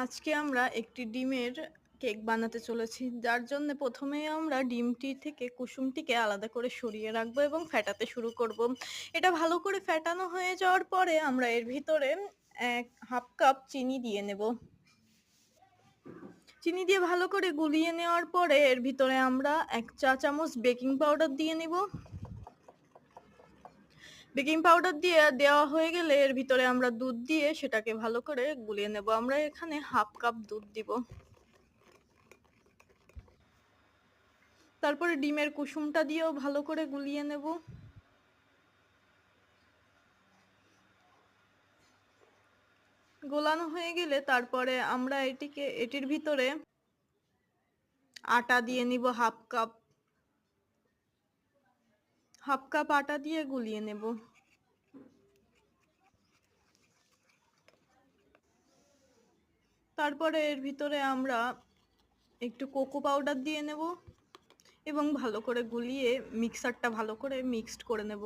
আজকে আমরা একটি ডিমের কেক বানাতে চলেছি। যার জন্যে ১ম এই আমরা ডিমটি থেকে কুসুমটিকে আলাদা করে সরিয়ে রাখবো এবং ফেটাতে শুরু করব। এটা ভালো করে ফেটানো হয়ে যাওয়ার পরে আমরা এর ভিতরে ১/২ কাপ চিনি দিয়ে নেব। চিনি দিয়ে ভালো করে গুলিয়ে নেওয়ার পরে এর ভিতরে আমরা ১ চা চামচ বেকিং পাউডার দিয়ে নেব। বেকিং পাউডার দেওয়া হয়ে গেলে এর ভিতরে আমরা দুধ দিয়ে সেটাকে ভালো করে গুলিয়ে নেব। আমরা এখানে ১/২ কাপ দুধ দিব। তারপরে ডিমের কুসুমটা দিয়েও ভালো করে গুলিয়ে নেব। গোলানো হয়ে গেলে তারপরে আমরা এটির ভিতরে আটা দিয়ে নিব ১/২ কাপ। ১/২ কাপ আটা দিয়ে গুলিয়ে নেব। তারপরে এর ভিতরে আমরা একটু কোকো পাউডার দিয়ে নেব এবং ভালো করে গুলিয়ে মিক্সারটা ভালো করে মিক্সড করে নেব।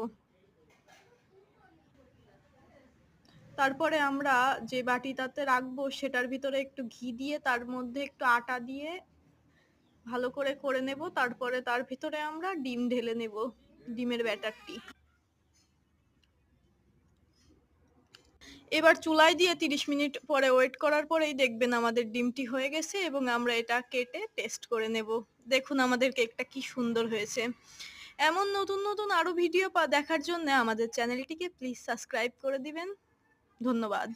তারপরে আমরা যে বাটিটাতে রাখবো সেটার ভিতরে একটু ঘি দিয়ে তার মধ্যে একটু আটা দিয়ে ভালো করে নেব। তারপরে তার ভিতরে আমরা ডিম ঢেলে নেব, ডিমের ব্যাটারটি। এবার চুলায় দিয়ে ৩০ মিনিট পরে ওয়েট করার পরেই দেখবেন আমাদের ডিমটি হয়ে গেছে এবং আমরা এটা কেটে টেস্ট করে নেব। দেখুন আমাদের কেকটা কি সুন্দর হয়েছে। এমন নতুন আরো ভিডিও দেখার জন্য আমাদের চ্যানেলটিকে প্লিজ সাবস্ক্রাইব করে দিবেন। ধন্যবাদ।